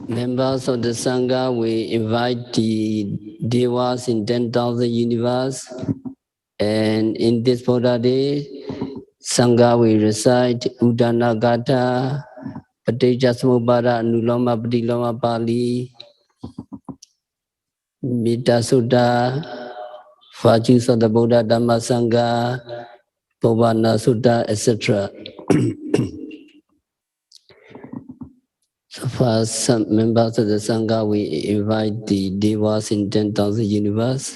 Members of the Sangha, we invite the Devas in 10,000 universe. And in this Buddha day, Sangha will recite Udana Gata, Patijasmubhara, Anuloma, Padiloma Pali, Mita Sutta, virtues of the Buddha, Dhamma Sangha, Bhavana Sutta, etc. So first, some members of the Sangha, we invite the Devas in 10,000 universe.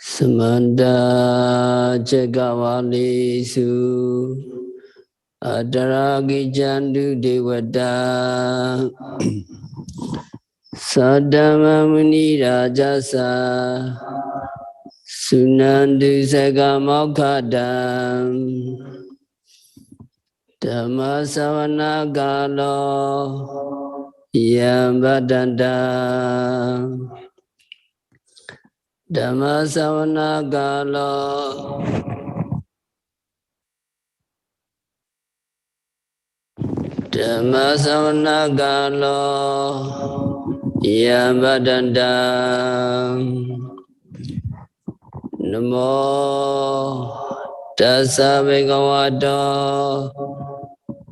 Samanda Jagavali Su Adaragi Jandu Devada Sadama Muni Rajasa Sunandu Sagamokadam Dhamma Savana Galo Yambadanda Dhamma Savana Galo Dhamma Savana Galo Yambadanda Namo Tassa Bhagavato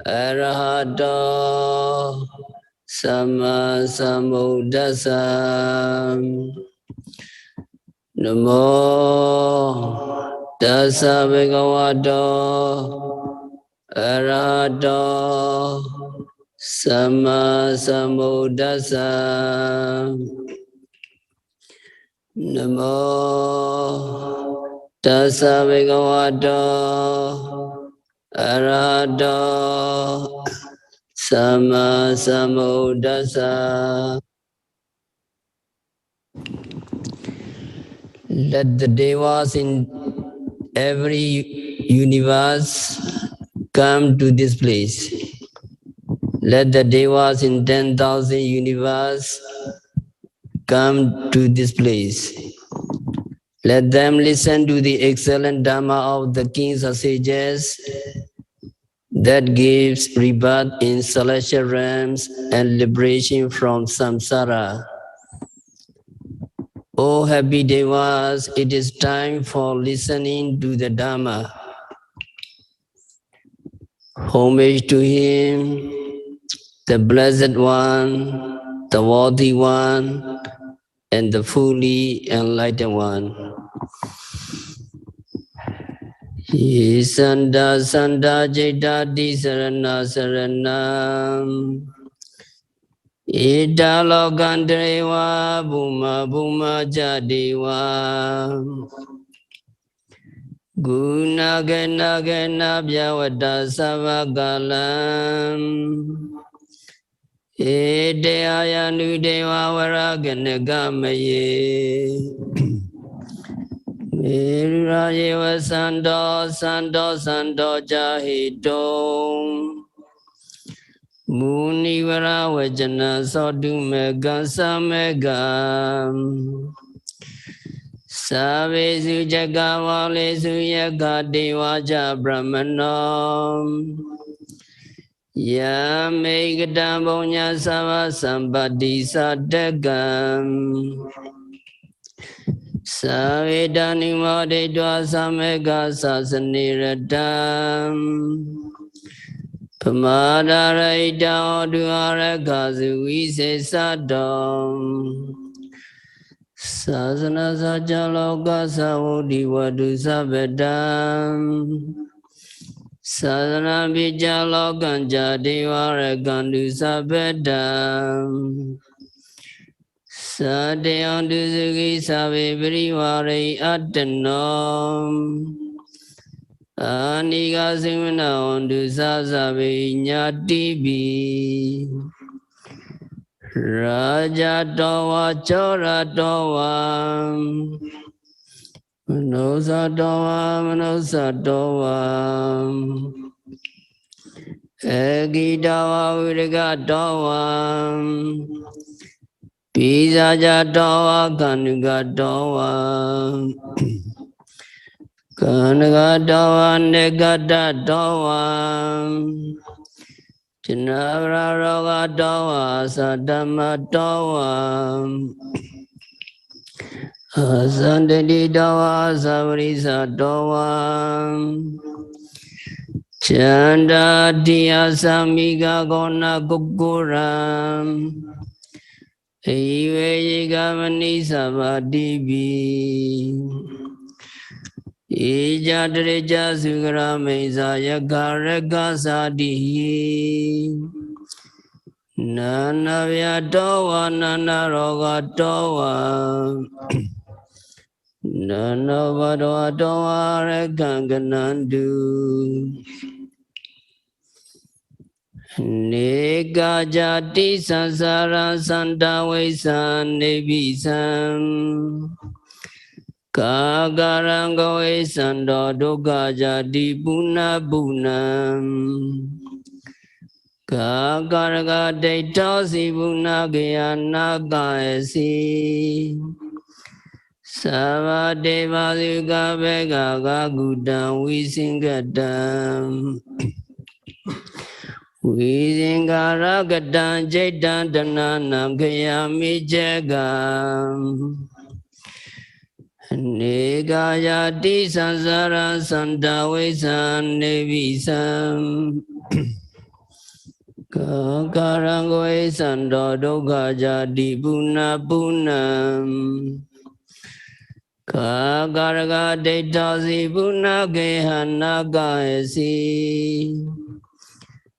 Arahato Sama Sambuddhassa Namo Tassa Bhagavato Arahato Sama Sambuddhassa Namo Tassa Bhagavato Arahato Sama Sambuddhassa. Let the Devas in every universe come to this place. Let the Devas in 10,000 universe come to this place. Let them listen to the excellent Dhamma of the kings or sages that gives rebirth in celestial realms and liberation from samsara. O happy Devas, it is time for listening to the Dhamma. Homage to him, the Blessed One, the Worthy One, and the fully enlightened one. Sanda Sanda Jetati Sarana Saranam Ita Lokandrewa Bhuma Bhuma Jadiwa Guna Gena Gena Vyavada Savagalam Ede Ayanu Deva Varaganagamaye Mirayeva Sando Sando Sando Jahito Munivara Vajana Sodu Mega Samega Savesu Jagavale Suyaga Devaja Brahmanam Yamegadambonya Sava Sambadi Sadagam Savedani Mode Dwa Samega Sasaniradam Pamadara Ida Duara Gazu Ise Sadam Sasana Sajaloka Savudi Wadu Sabedam Sadhana Bijalo Ganja Devara Gandu Sabedam Sadeon Duzuki Sabe Briwari Adenom Aniga Simana Ondu Sasabe Nyatibi Raja Dowa Chora Dowa Manosa Dowa Egi Dawa Viriga Dowa Pisaja Dowa Kanuga Dowa Kanuga Dowa Negada Dowa Janavra roga dawa sadama dawa Asandedi dawa savrisa dawa Chanda diya samiga gona guguram Iwe yiga mani sabadibi Ija dreja sugra meza yagarega sadihi Nana vyadawa nana roga dawa Nana vadwa dawa reganganandu Nega jati sansara sandavesan nebisam Kagarangawe sando doga jadi buna bunam Kagaraga deitasi buna gayana gaesi Sava deva yuga vega gagudam visingadam Visingara gadam jaitan dananam gayami jagam Negayati sansara sandavesan nevisam Kakarangwe sando doga jadi buna bunam Kakaraga deitasi buna gehana gaesi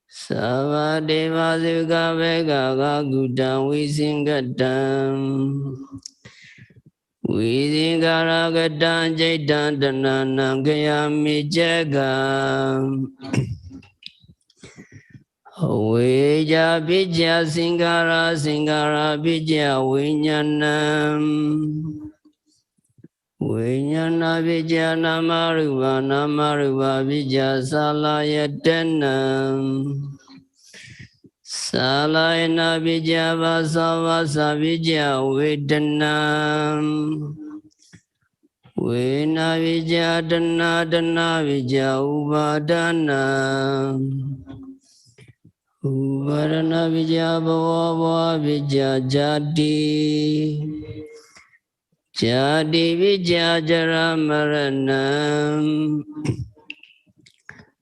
Sava deva yuga vega gagudam visingadam Visingara gadam jaitan dananam gayami jagam Veja bija singara singara bija vinyanam Vinyana bija namaruva bija salayatanam Salayana bija vasa bija vedanam Vena bija dana bija uvadanam Uvarana vijaya bhava vijaya jadi Jadi vijaya jara maranam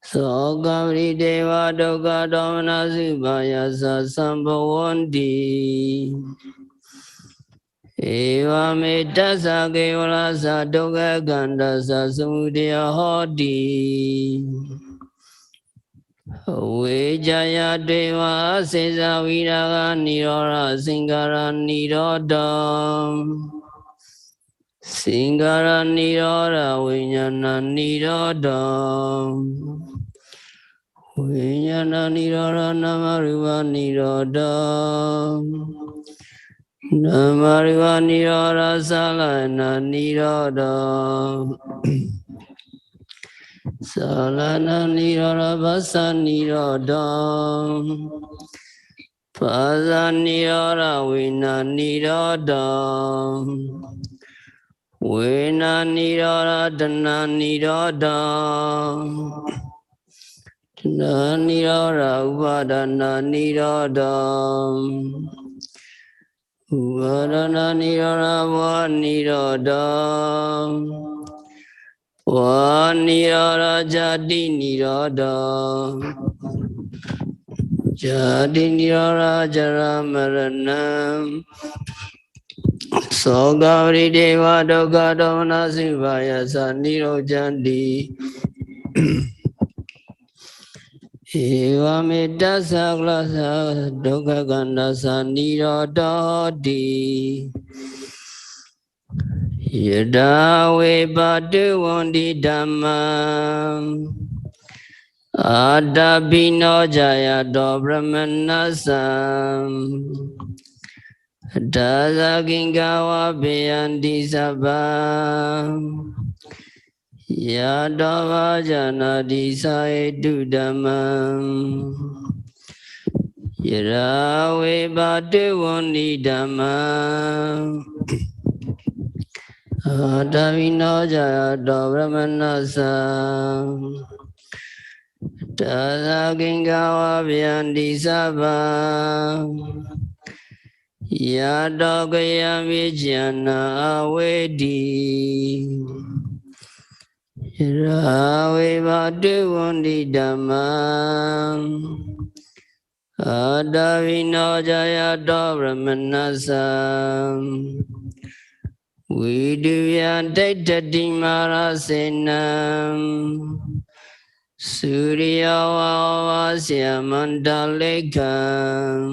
Sogavri deva doga domana subhaya sasambhavanti Eva metta sakevala sadoga ganda sasamudaya hoti Vijaya deva sesa viraga nirora singara nirodam Singara nirora vinyana nirodam Vinyana nirora namaruva nirodam Namaruva nirora salana nirodam Salana nirora vasa nirodam Pasa nirora vina nirodam Vina nirora dana nirodam Dana nirora uvadana nirodam Uvadana nirora va nirodam Va nirora jadi nirodam Jadi nirora jara maranam Sogavri deva doga domana subhaya sanirojandi Eva metta saklasa doga ganda sanirodadi Yada vebadu vandi dhammam Adabhino jaya do brahmanasam Dasa gingawa beyanti sabam Yadava janadi saedu dhammam Yada vebadu vandi dhammam Adabhino jaya do brahmanasam Tasa kingawa vyanti sabha Yadogaya vijana avedi Rawe bhadu vundi dhammam Adavino jaya brahmanasam Vidya daitati marasenam Surya vavasya mandalekam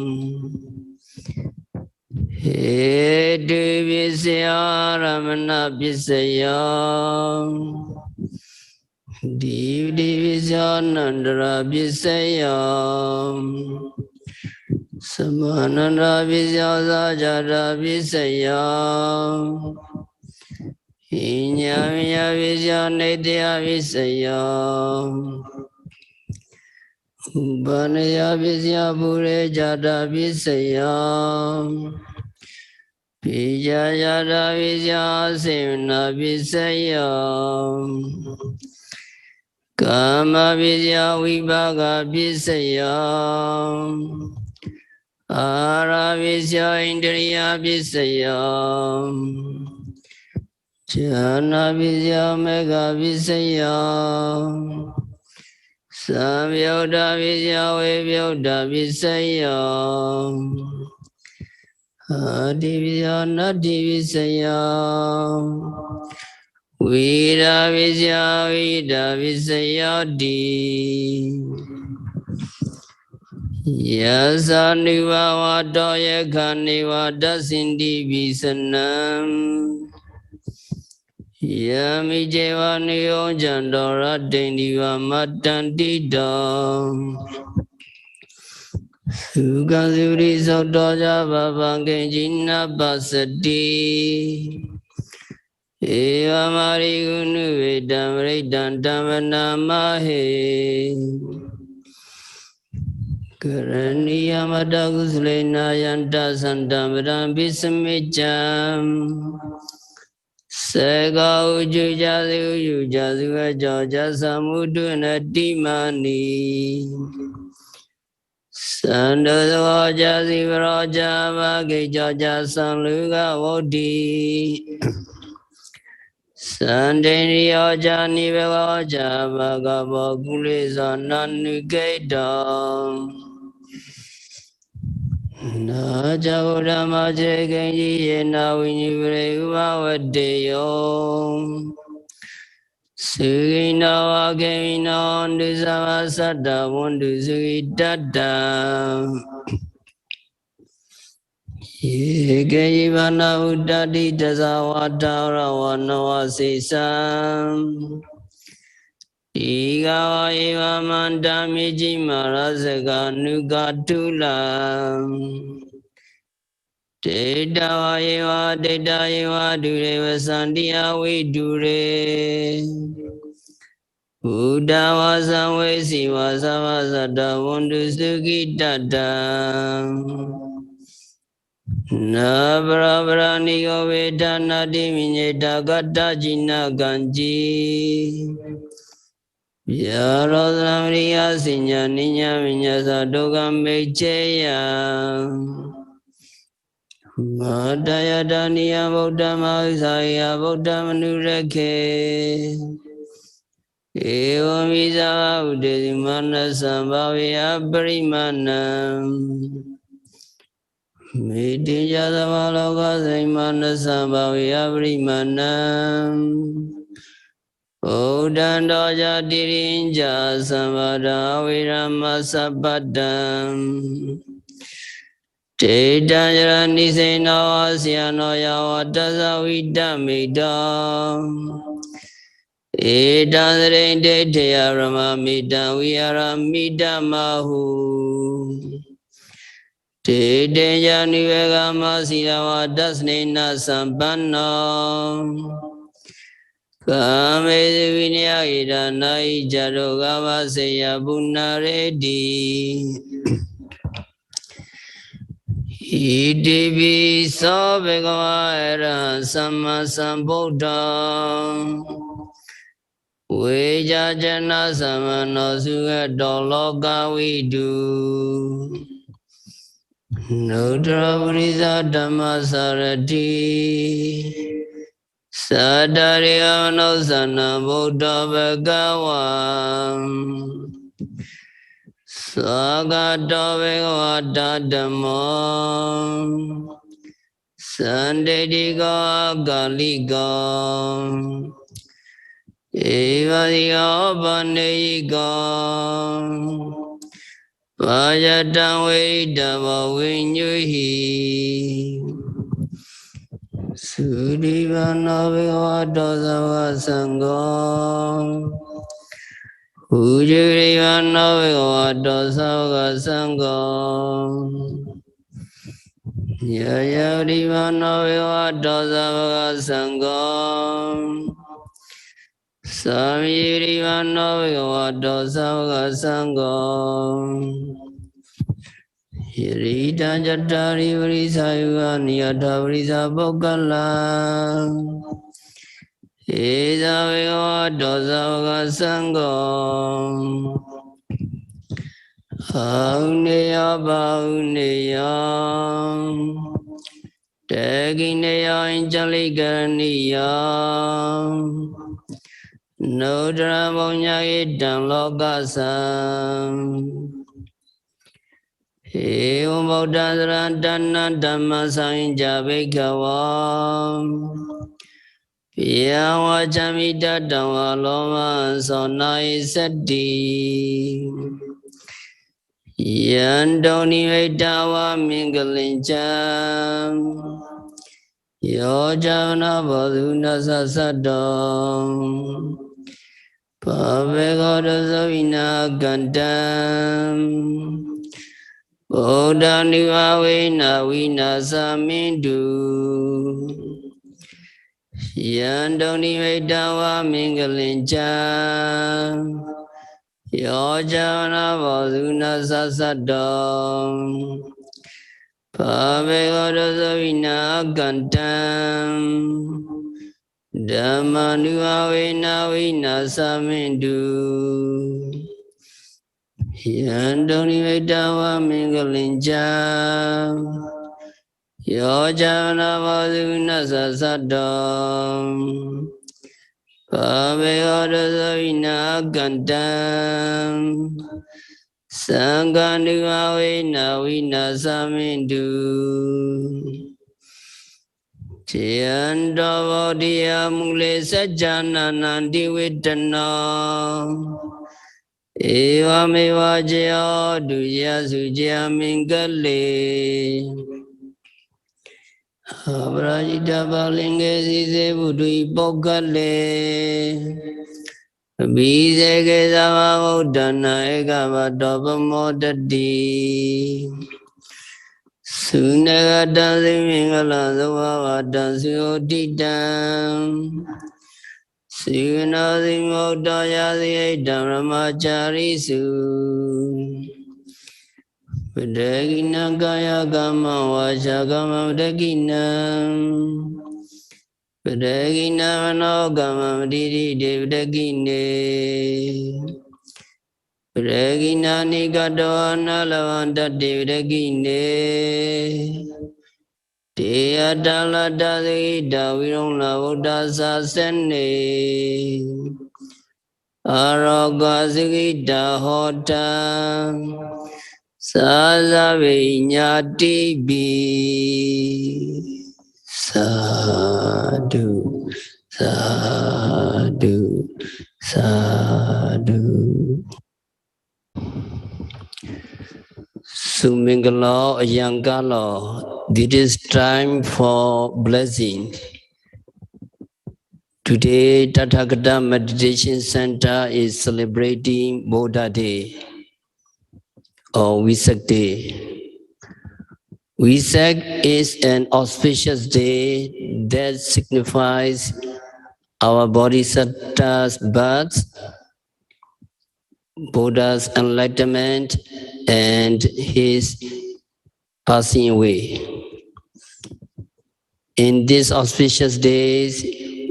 Hedu visya ramana visaya Divdi visya nandara visaya Samananda visya sajara visaya Inyamya visya nidya visaya Upanaya visya pure jada visaya Pija jada visya semna visaya Kama visya vibhaga visaya Ara visya indriya visaya Jana visya mega visaya Samyauda visya vibhyauda visaya Adi visya nadi visaya Vira visya vida visaya di Yasa niva vada yaka niva dasindi visanam Yami jeva niyo jandora dendiva matantidam Sukha suri sautoja bhavange jina basati Eva mari gunu vedam redam dhammana mahe Karaniya madaguslena yanta sandamaram visamijam Sega uju jazu ajaja samudu nadimani Sandadwa jazi vraja vage jaja sanluga vodi Sandeniya jani vegaja vagava kulesa nanuketa Naja udama jegenji yena vinyivre uvavadeyo Sugina vakemina ondu samasada vondu sugidada Yegeji vana uddadi tasavata ravana vasisam Igawa eva mandamiji marasaka nukatulam Teta eva dure vasandiya vidure Buddha vasamve siva savasada vondu sugidada Nabra niyo vedana diminyeta gata jina ganji Yarodhamriya sinya ninya vinyasa dogam becheya Madaya daniya Buddha mahisaya Buddha manurake Evam visa udesi manasam bhavya parimanam Miti jadava loka manasam bhavya parimanam Udanda jadirinja samvada virama sabadam Tetanjara nisena vasyano yavatasa vidamidam Etanjare deteya ramamidam viharamidamahu Tetanjara nivegama siddhavadasnena sampannam Kame vinyayita nai jaro gama seya punaredi Iti so bhagava era samma sambuddha Veja jana samano suga doloka vidu Nudra Purisa Dhamma Sarati Sadariya Nusana Buddha Bhagavan Swagata Bhagavata Dhammam Sandedika Galika Evadiya Pandeyika Vajatan Vedava Vinyuhi Sudivana Bhagavata Savasangam Ujurivana Bhagavata Savasangam Yayarivana Bhagavata Savasangam Samirivana Bhagavata Savasangam Hirita Jatari Vrisa Niyata Vrisa Bhokala Eza Bhagavata Savasangam Auneya Bauneya Tegineya Injaliganiya Nodra Munyayidam Lokasam Evam Bodhadra Dana Dhamma Sainja Bhagavam Piyawa Jamita Dhamma Loma Sonai Sati Yandoni Vedawa Mingalinjam Yojana Baduna Sasadam Pavegada Zavina Gandam Bodha Nivavena Vinasamindu Yandoni Vedawa Mingalinjam Yojana Baduna Sasadam Pavegada Zavina Gandam Dhamma Nivavena Vinasamindu Yandoni Vedawa Mingalinjam Yojana Vaduna Sasadam Pavegada Zavina Gandam Sangha Nivavena Vinasamindu Chayandavadiya Mule Sajjana Nandi Vedana Eva Meva Jaya Duya Sujya Mingale Abrajita Balinge Sise Budui Pokale Biseke Sama Udana Eka Vatopa Modadi Sunagata Simingala Zavavata Suyotidam Sivanadi Mokdaya Siedam Ramachari Su Vidagina Kaya Kama Vacha Kama Vidaginam Vidagina Mano Kama Vidiri Devidagine Vidagina Nikado Nalavanta Devidagine Deya Dala Dasi Davirona Buddha Sasane Aroga Sigita Hota Sasavinyati Bi Sadhu Sadhu Sadhu Sumingalo Yangalo, this is time for blessing. Today, Tathagata Meditation Center is celebrating Buddha Day or Vesak Day. Vesak is an auspicious day that signifies our Bodhisattva's birth, Buddha's enlightenment, and his passing away. In these auspicious days,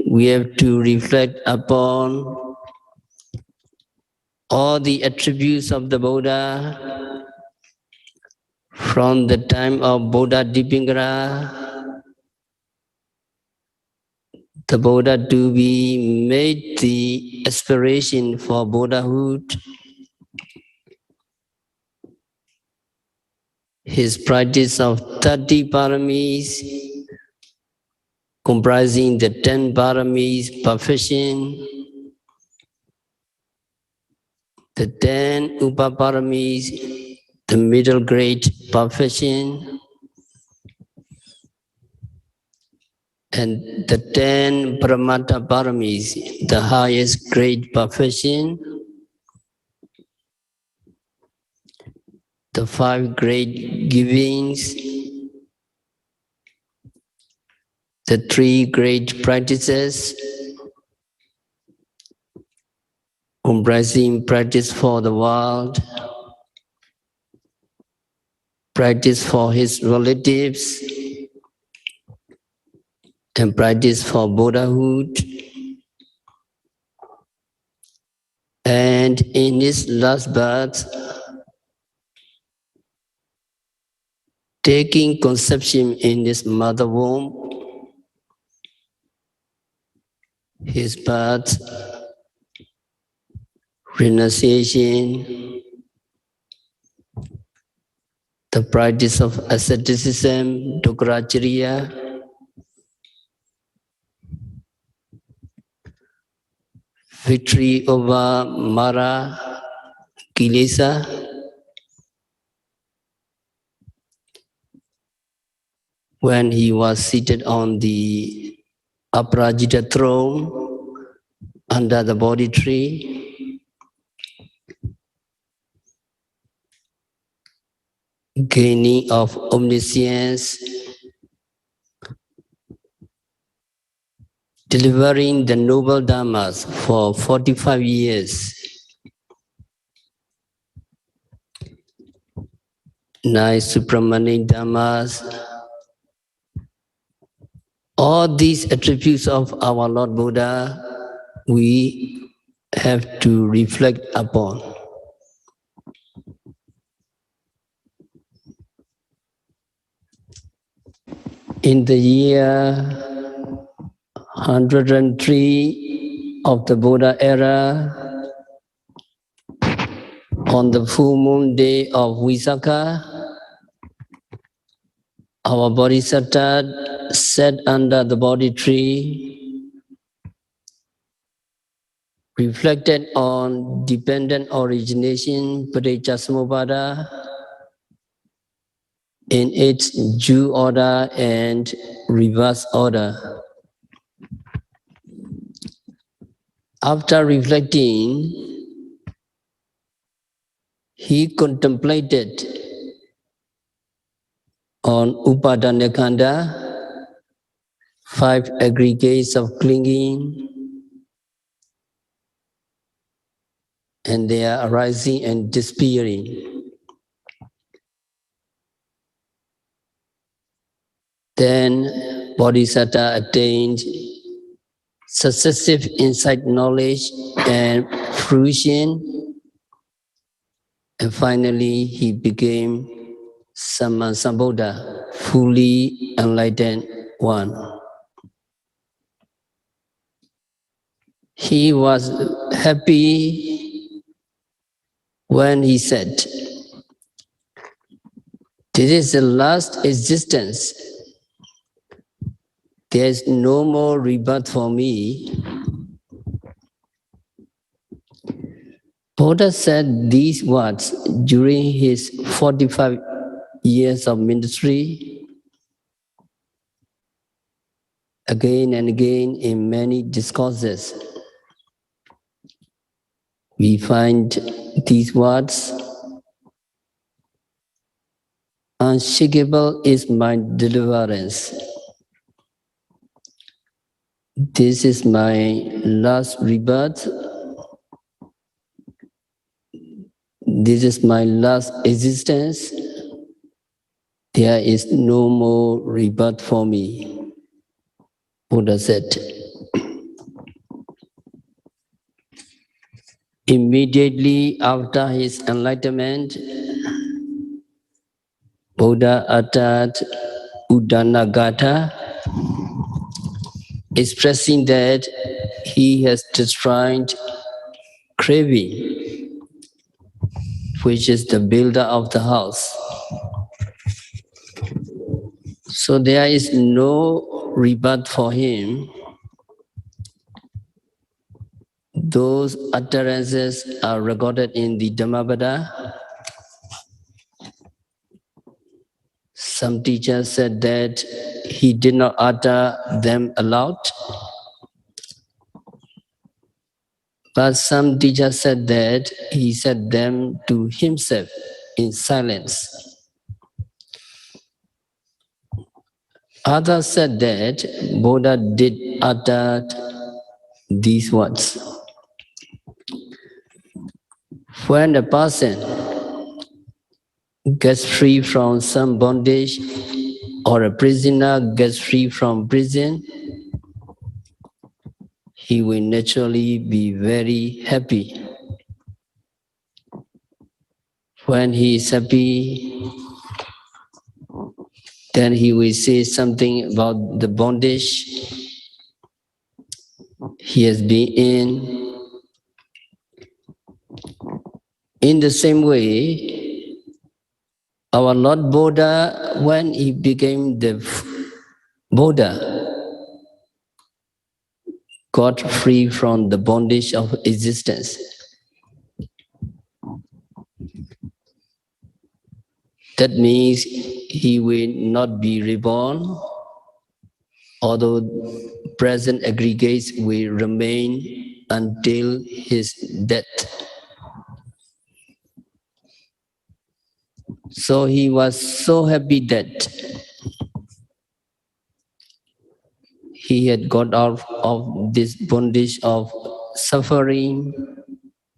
we have to reflect upon all the attributes of the Buddha from the time of Buddha Dipingara, the Buddha to be made the aspiration for Buddhahood, his practice of 30 paramis, comprising the 10 paramis perfection, the 10 upaparamis, the middle grade perfection, and the 10 paramata paramis, the highest grade perfection, the 5 great givings, the 3 great practices, comprising practice for the world, practice for his relatives, and practice for Buddhahood. And in his last birth, taking conception in his mother womb, his birth, renunciation, the practice of asceticism, Dukracharya, victory over Mara, Kilesa, when he was seated on the Aparajita throne under the Bodhi tree, gaining of omniscience, delivering the noble dhammas for 45 years, 9 Supramanic dhammas. All these attributes of our Lord Buddha, we have to reflect upon. In the year 103 of the Buddha era, on the full moon day of Vesak, our Bodhisattva sat under the Bodhi tree, reflected on dependent origination, Paticcasamuppada, in its due order and reverse order. After reflecting, he contemplated on Upadanakanda, 5 aggregates of clinging, and their arising and disappearing. Then Bodhisattva attained successive insight knowledge and fruition, and finally he became Sammasambuddha, fully enlightened one. He was happy when he said, "This is the last existence. There is no more rebirth for me." Buddha said these words during his 45 years of ministry, again and again in many discourses. We find these words, "Unshakable is my deliverance. This is my last rebirth. This is my last existence. There is no more rebirth for me," Buddha said. Immediately after his enlightenment, Buddha uttered Uddanagatha, expressing that he has destroyed craving, which is the builder of the house. So there is no rebirth for him. Those utterances are recorded in the Dhammapada. Some teachers said that he did not utter them aloud, but some teachers said that he said them to himself in silence. Others said that Buddha did utter these words. When a person gets free from some bondage, or a prisoner gets free from prison, he will naturally be very happy. When he is happy, then he will say something about the bondage he has been in. In the same way, our Lord Buddha, when he became the Buddha, got free from the bondage of existence. That means he will not be reborn, although present aggregates will remain until his death. So he was so happy that he had got out of this bondage of suffering,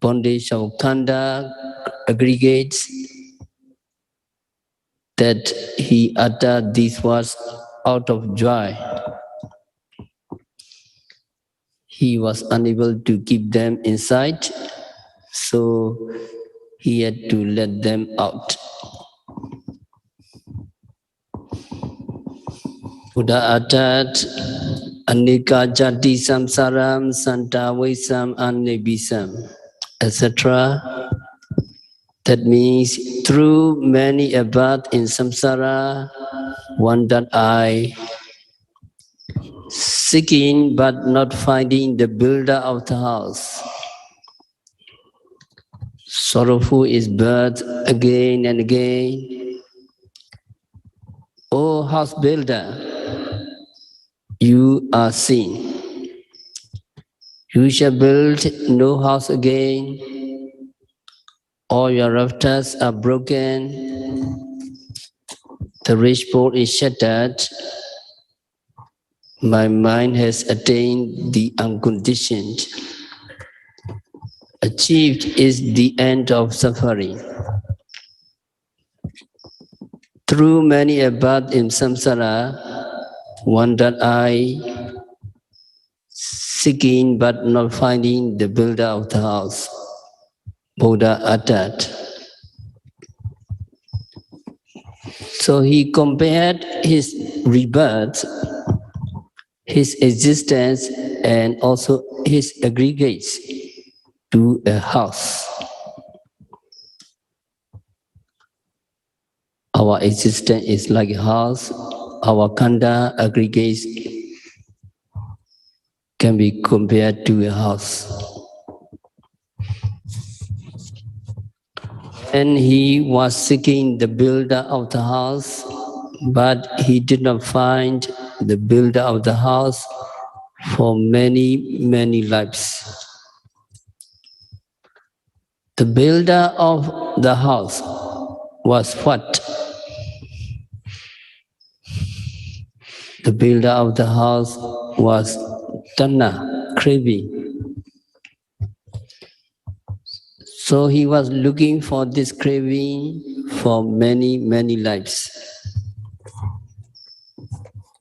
bondage of khandha, aggregates, that he uttered these words out of joy. He was unable to keep them inside, so he had to let them out. Buddha uttered Anika Jati Samsaram Santa Vesam Anebisam, etc. That means through many a birth in samsara, one that I, seeking but not finding the builder of the house. Sorrowful is birth again and again. O house builder, you are seen. You shall build no house again. All your rafters are broken. The rich pole is shattered. My mind has attained the unconditioned. Achieved is the end of suffering. Through many a birth in samsara, one that I, seeking but not finding the builder of the house, Buddha uttered. So he compared his rebirth, his existence, and also his aggregates to a house. Our existence is like a house. Our khandha aggregates can be compared to a house. And he was seeking the builder of the house, but he did not find the builder of the house for many, many lives. The builder of the house was what? The builder of the house was tanha, craving. So he was looking for this craving for many, many lives.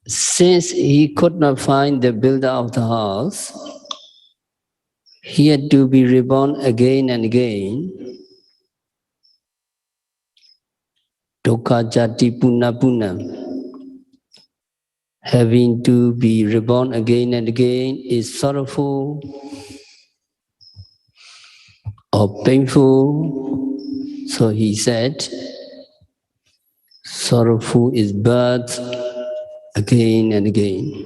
Since he could not find the builder of the house, He had to be reborn again and again. Dukkha jati punna punna. Having to be reborn again and again is sorrowful or painful. So he said, sorrowful is birth again and again.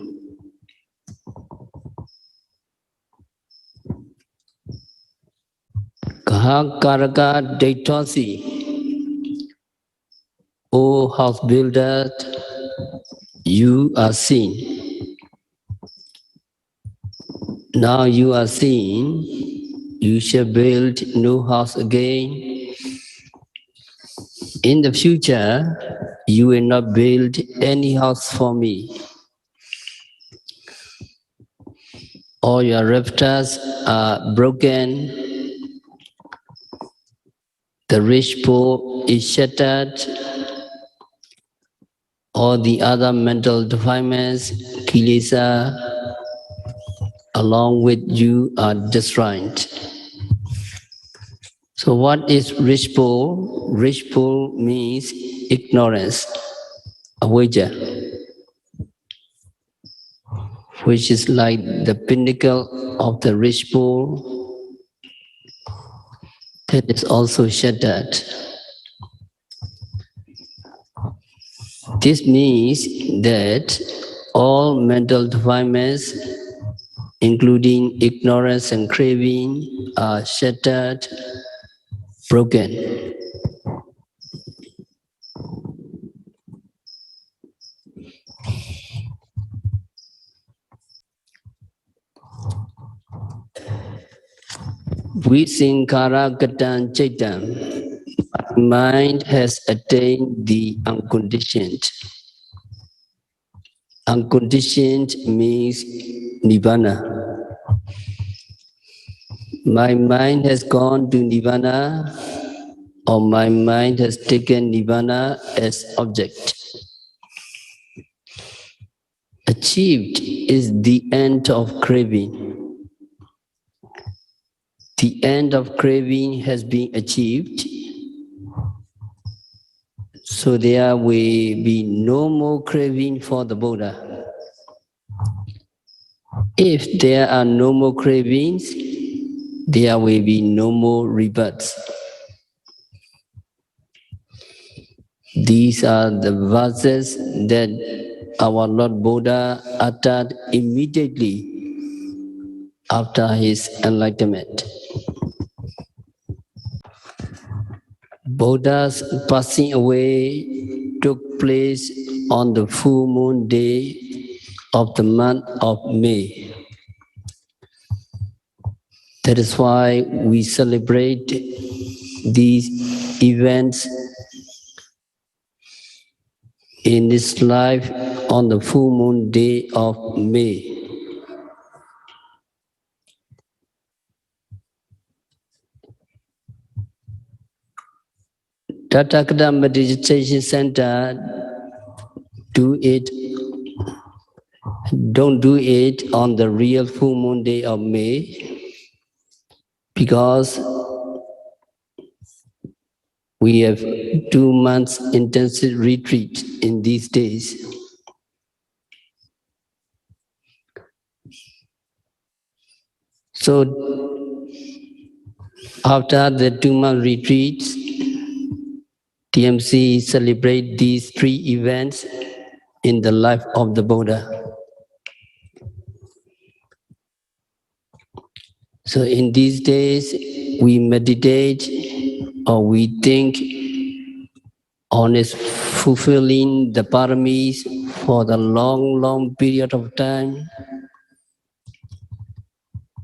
Kahakaraka Daitosi, O house builder, you are seen. Now you are seen, you shall build no house again. In the future, you will not build any house for me. All your rafters are broken. The rich pool is shattered. All the other mental defilements, kilesa, along with you are destroyed. So what is rich pool? Rich pool means ignorance, avijja, which is like the pinnacle of the rich pool that is also shattered. This means that all mental defilements, including ignorance and craving, are shattered, broken. Visinkhara gatan chaitam. Mind has attained the unconditioned. Unconditioned means nirvana. My mind has gone to nirvana, or my mind has taken nirvana as object. Achieved is the end of craving. The end of craving has been achieved, so there will be no more craving for the Buddha. If there are no more cravings, there will be no more rebirths. These are the verses that our Lord Buddha uttered immediately after his enlightenment. Buddha's passing away took place on the full moon day of the month of May. That is why we celebrate these events in this life on the full moon day of May. Tathagata Meditation Center don't do it on the real full moon day of May, because we have 2 months intensive retreat in these days. So after the 2-month retreats, TMC celebrate these 3 events in the life of the Buddha. So in these days, we meditate or we think on his fulfilling the paramis for the long period of time,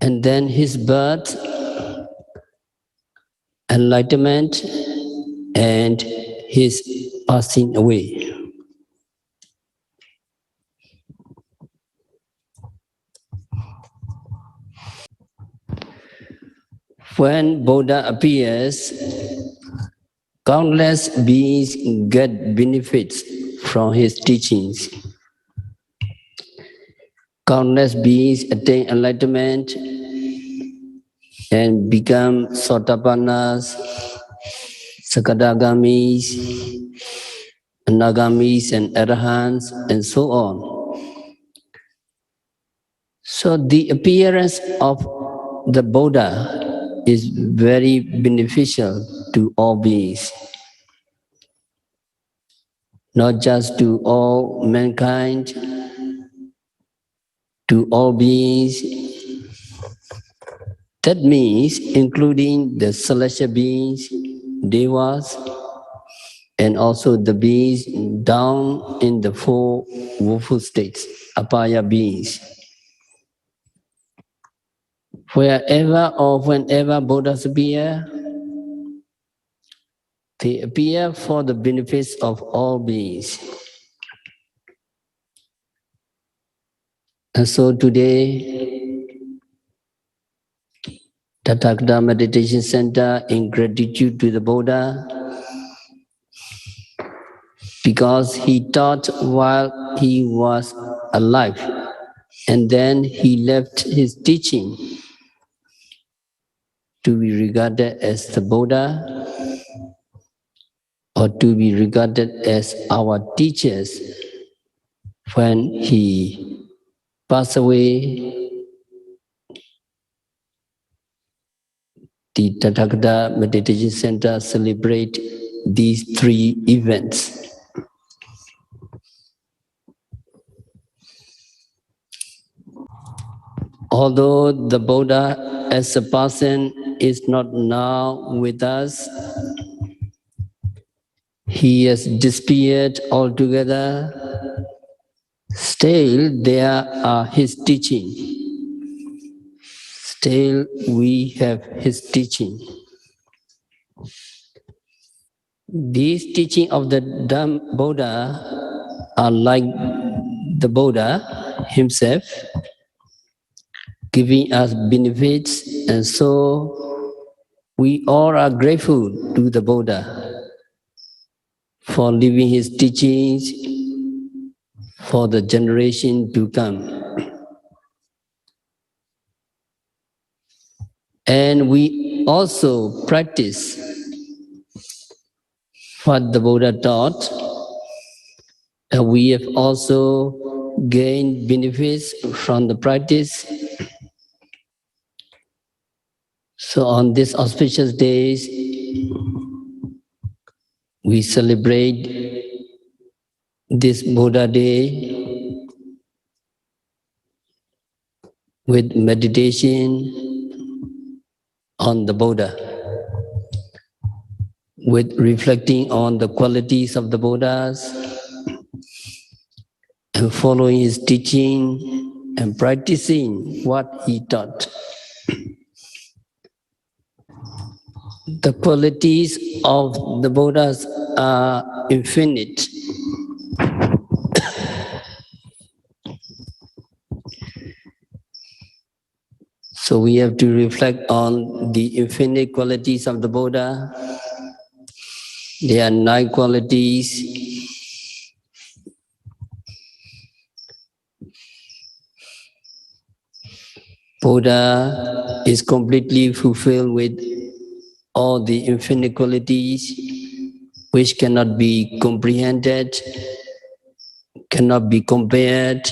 and then his birth, enlightenment, and his passing away. When Buddha appears, countless beings get benefits from his teachings. Countless beings attain enlightenment, and become Sotapannas, Sakadagamis, Anagamis and Arahants and so on. So the appearance of the Buddha is very beneficial to all beings, not just to all mankind, to all beings. That means including the celestial beings, devas, and also the beings down in the four woeful states, apaya beings. Wherever or whenever Buddhas appear, they appear for the benefits of all beings. And so today, Tathagata Meditation Center, in gratitude to the Buddha, because he taught while he was alive, and then he left his teaching to be regarded as the Buddha or to be regarded as our teachers. When he passed away, the Tathagata Meditation Center celebrate these three events. Although the Buddha as a person is not now with us, he has disappeared altogether, still there are his teaching. Still we have his teaching. These teaching of the Buddha are like the Buddha himself, giving us benefits, and so we all are grateful to the Buddha for leaving his teachings for the generation to come. And we also practice what the Buddha taught, and we have also gained benefits from the practice. So on these auspicious days, we celebrate this Buddha Day with meditation on the Buddha, with reflecting on the qualities of the Buddhas, and following his teaching and practicing what he taught. The qualities of the Buddhas are infinite. So we have to reflect on the infinite qualities of the Buddha. There are 9 qualities. Buddha is completely fulfilled with all the infinite qualities which cannot be comprehended, cannot be compared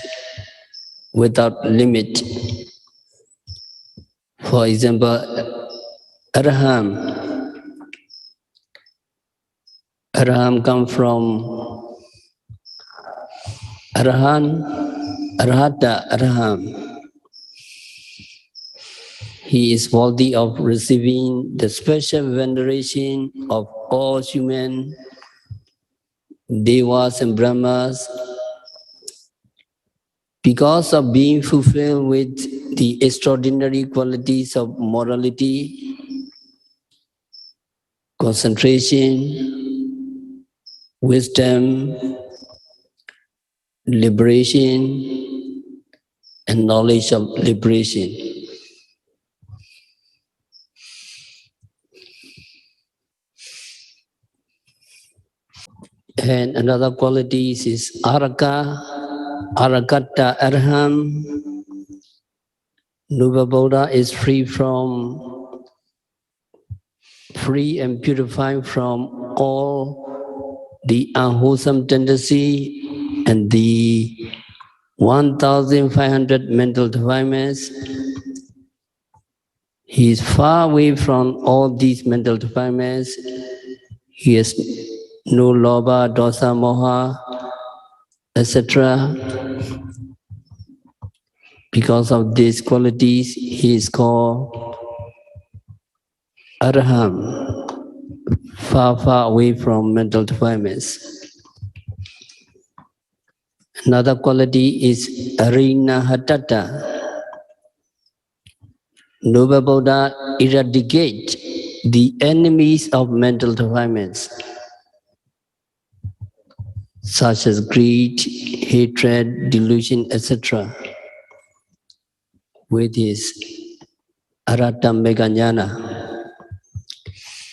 without limit. For example, Araham comes from Araham. He is worthy of receiving the special veneration of all human, devas and brahmas, because of being fulfilled with the extraordinary qualities of morality, concentration, wisdom, liberation, and knowledge of liberation. And another quality is Arakata Arham. Nuva Buddha is free from free and purified from all the unwholesome tendency and the 1,500 mental defilements. He is far away from all these mental defilements. He has no lobha, dosa, moha, etc. Because of these qualities, he is called Araham, far away from mental defilements. Another quality is Arinahatata. Noble Buddha eradicate the enemies of mental defilements, such as greed, hatred, delusion, etc. with his Arata Meganyana.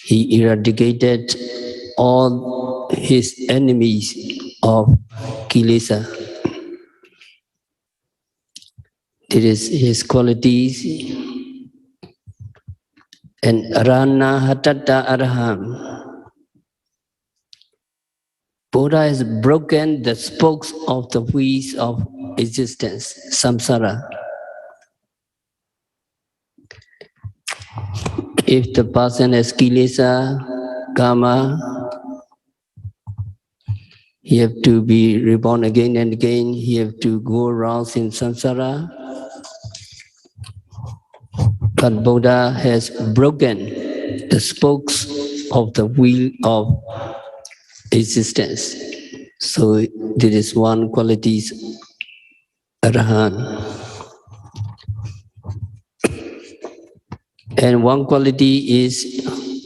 He eradicated all his enemies of Kilesa. It is his qualities. And Arana Hatata Araham. Buddha has broken the spokes of the wheels of existence, samsara. If the person has kilesa, karma, he have to be reborn again and again, he have to go around in samsara. But Buddha has broken the spokes of the wheel of existence. So this is one quality, Arahant. And one quality is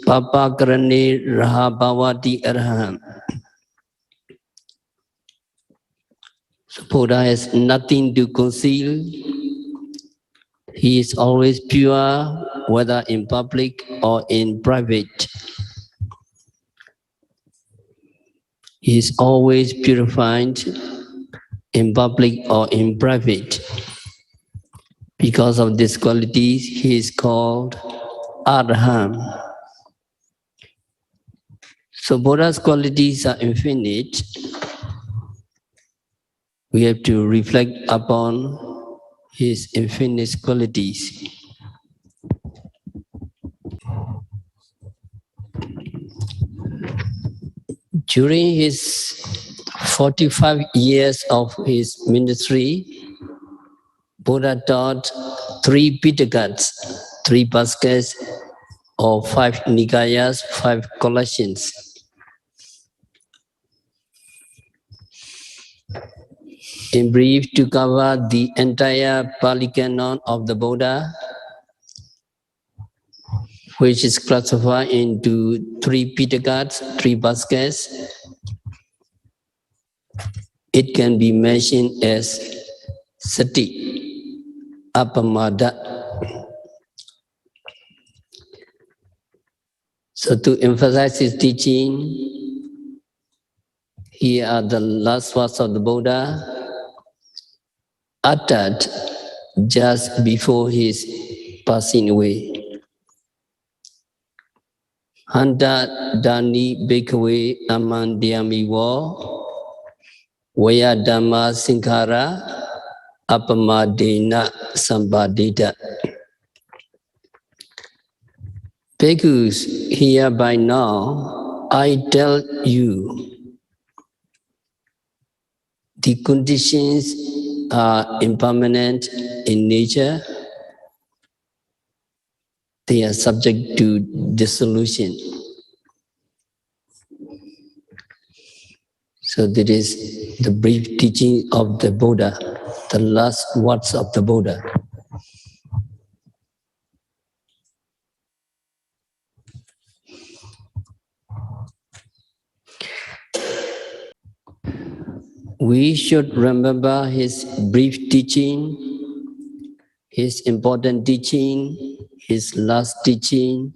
Papakarane Rahabhavati Arahant. So Buddha has nothing to conceal. He is always pure, whether in public or in private. He is always purified in public or in private. Because of these qualities, he is called Arahant. So Buddha's qualities are infinite. We have to reflect upon his infinite qualities. During his 45 years of his ministry, Buddha taught 3 Pitakas, 3 baskets, or 5 Nikayas, 5 collections. In brief, to cover the entire Pali Canon of the Buddha, which is classified into 3 Pitakas, 3 baskets, it can be mentioned as Sati, Apamada. So to emphasize his teaching, here are the last words of the Buddha, uttered just before his passing away. Hanta Dani Bhikkhave Amandhyamiwa Vaya Dhamma Sinkhara Apamadena Sambadita. Bhikkhus, here by now, I tell you, the conditions are impermanent in nature. They are subject to dissolution. So that is the brief teaching of the Buddha, the last words of the Buddha. We should remember his brief teaching, his important teaching, his last teaching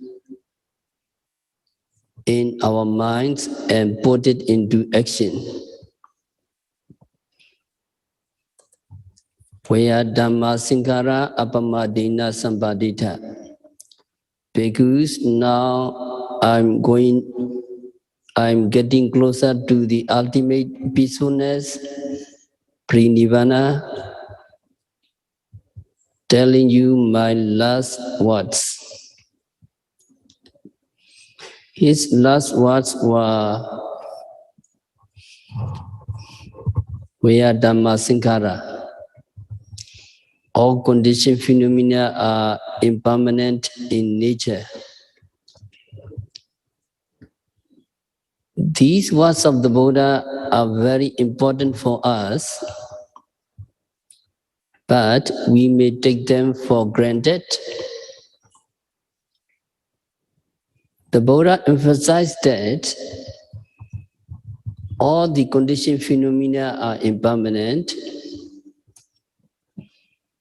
in our minds and put it into action. Vaya Dhamma Sinkhara Apamadena Sambadita. Bhikkhus, now I'm getting closer to the ultimate peacefulness, pre-nirvana, telling you my last words. His last words were Dhamma Sankhara. All conditioned phenomena are impermanent in nature. These words of the Buddha are very important for us, but we may take them for granted. The Buddha emphasized that all the conditioned phenomena are impermanent,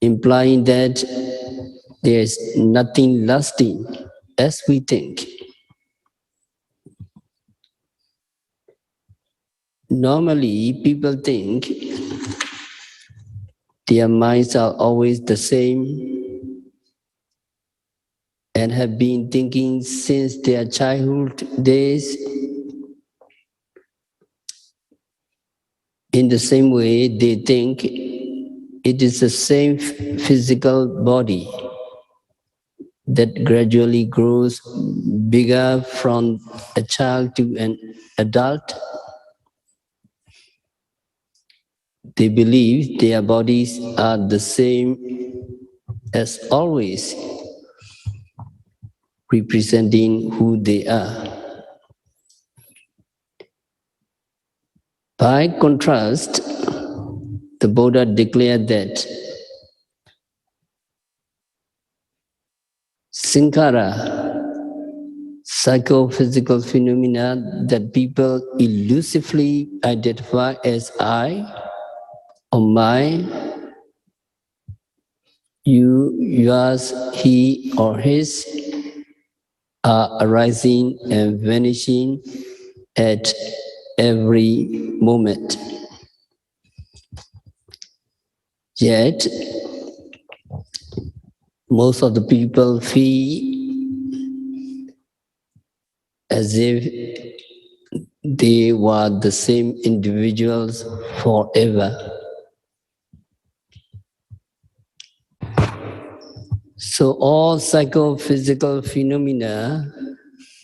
implying that there is nothing lasting as we think. Normally, people think their minds are always the same and have been thinking since their childhood days. In the same way, they think it is the same physical body that gradually grows bigger from a child to an adult. They believe their bodies are the same as always, representing who they are. By contrast, the Buddha declared that Sankhara, psychophysical phenomena that people elusively identify as I or mine, you, yours, he or his, are arising and vanishing at every moment. Yet, most of the people feel as if they were the same individuals forever. So all psychophysical phenomena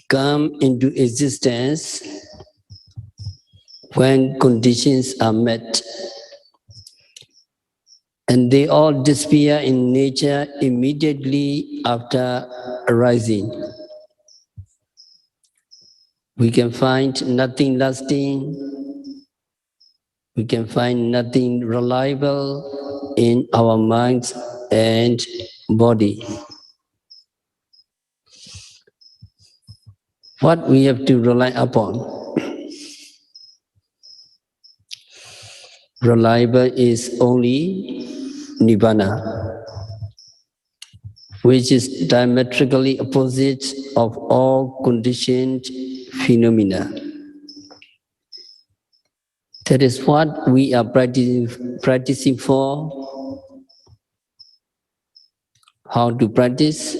come into existence when conditions are met, and they all disappear in nature immediately after arising. We can find nothing lasting, we can find nothing reliable in our minds and body. What we have to rely upon? Reliable is only Nibbana, which is diametrically opposite of all conditioned phenomena. That is what we are practicing for. How to practice?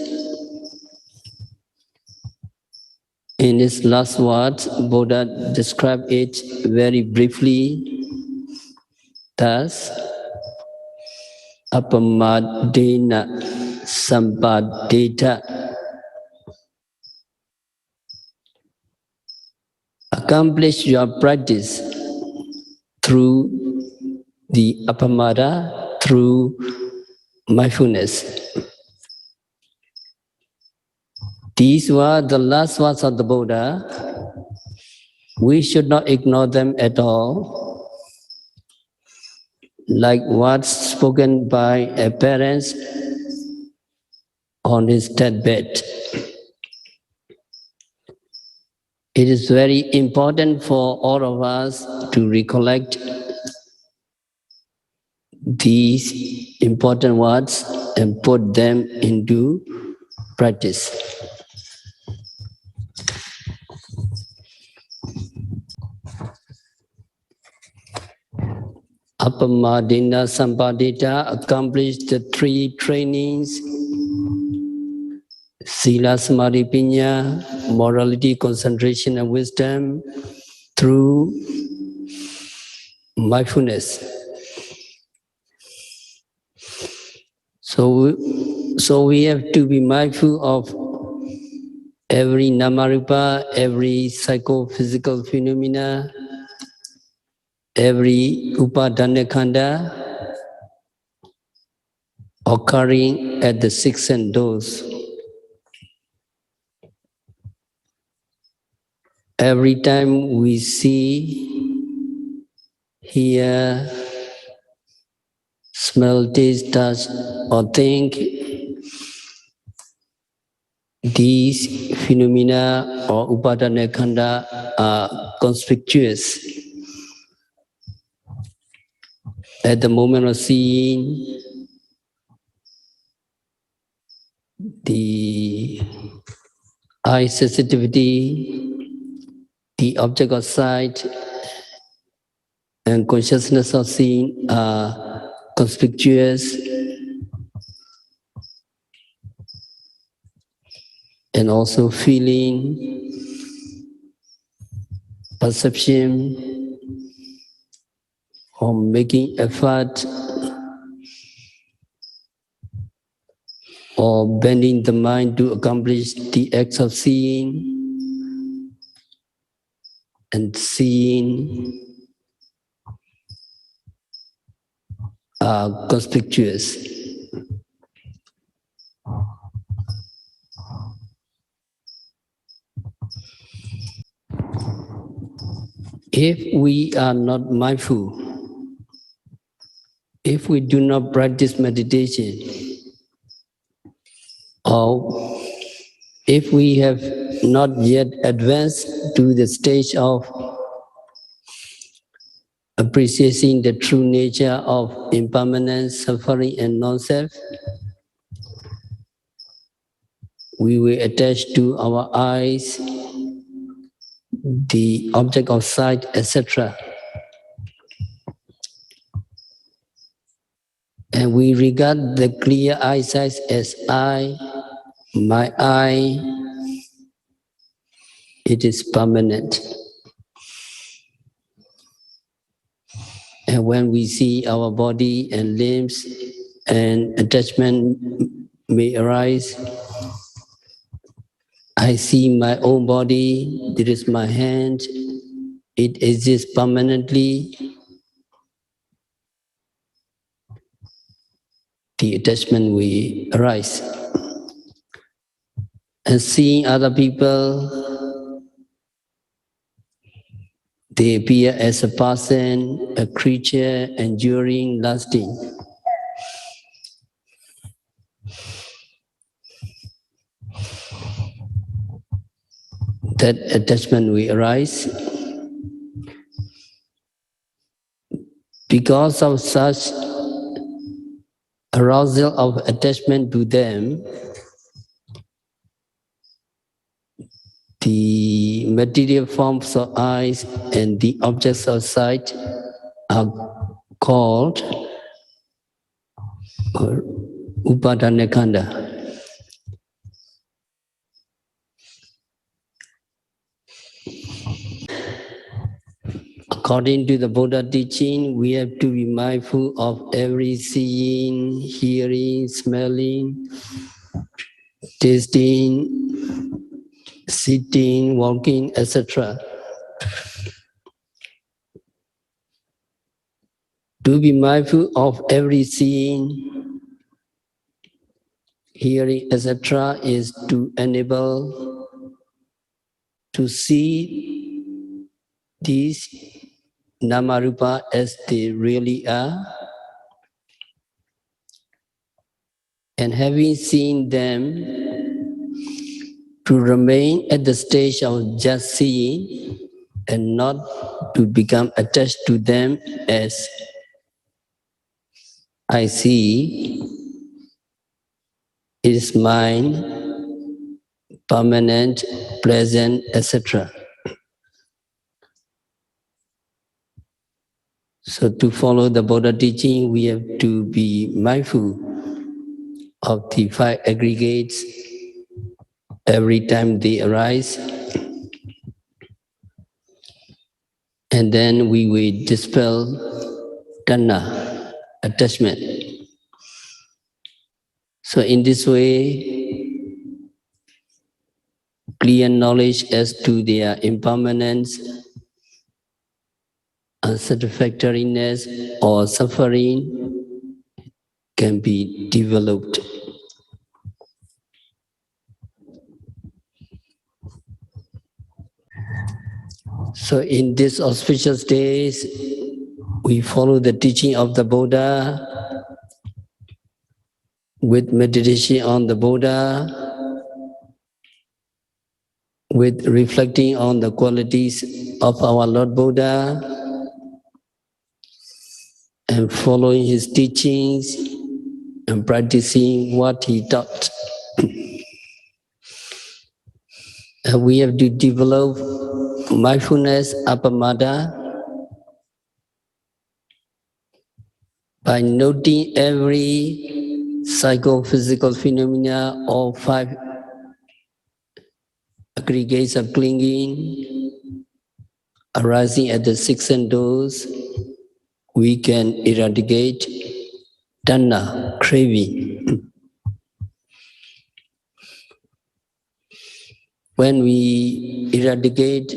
In his last words, Buddha described it very briefly. Thus, apamadena sampadeta. Accomplish your practice through the apamada, through mindfulness. These were the last words of the Buddha. We should not ignore them at all. Like words spoken by a parent on his deathbed. It is very important for all of us to recollect these important words and put them into practice. Apamadena Sampadita accomplished the three trainings: Sila Samadhi Pinya, morality, concentration, and wisdom through mindfulness. So we have to be mindful of every namarupa, every psychophysical phenomena, every upadana khanda occurring at the six sense doors. Every time we see, hear, smell, taste, touch, or think, these phenomena or upadana khanda are conspicuous. At the moment of seeing, the eye sensitivity, the object of sight, and consciousness of seeing are conspicuous, and also feeling, perception, or making effort, or bending the mind to accomplish the acts of seeing and seeing are conspicuous. If we are not mindful, if we do not practice meditation, or if we have not yet advanced to the stage of appreciating the true nature of impermanence, suffering, and non-self, we will attach to our eyes the object of sight, etc. And we regard the clear eyesight as I, my eye, it is permanent. And when we see our body and limbs and attachment may arise, I see my own body, it is my hand, it exists permanently. The attachment will arise. And seeing other people, they appear as a person, a creature, enduring, lasting. That attachment will arise. Because of such arousal of attachment to them, the material forms of eyes and the objects of sight are called upadana khanda. According to the Buddha teaching, we have to be mindful of every seeing, hearing, smelling, tasting, sitting, walking, etc. To be mindful of every seeing, hearing, etc. is to enable to see these namarupa as they really are, and having seen them, to remain at the stage of just seeing and not to become attached to them as I see, it is mine, permanent, present, etc. So to follow the Buddha teaching, we have to be mindful of the five aggregates every time they arise. And then we will dispel tanha, attachment. So in this way, clear knowledge as to their impermanence, unsatisfactoriness, or suffering can be developed. So in these auspicious days, we follow the teaching of the Buddha with meditation on the Buddha, with reflecting on the qualities of our Lord Buddha, and following his teachings and practicing what he taught. And we have to develop mindfulness appamada by noting every psychophysical phenomena or 5 aggregates of clinging arising at the 6 senses. We can eradicate tanha, craving. When we eradicate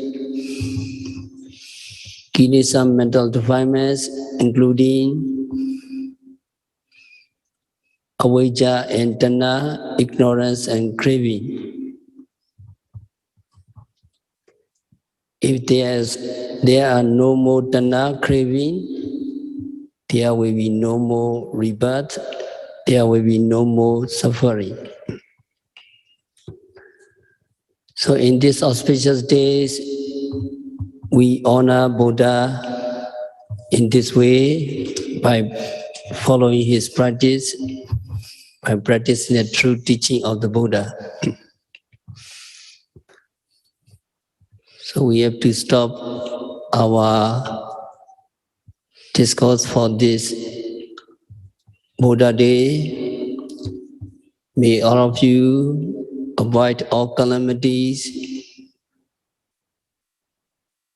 some mental defilements, including avijja and tanha, ignorance and craving. If there are no more tanha, craving, there will be no more rebirth, there will be no more suffering. So in these auspicious days, we honor Buddha in this way by following his practice, by practicing the true teaching of the Buddha. So we have to stop our discourse for this Buddha Day. May all of you avoid all calamities.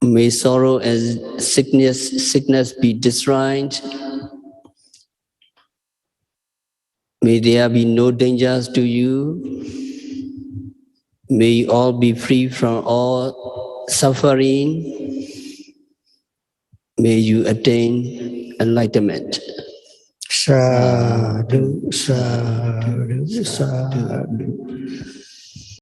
May sorrow and sickness be destroyed. May there be no dangers to you. May you all be free from all suffering. May you attain enlightenment. Sadhu, sadhu, sadhu.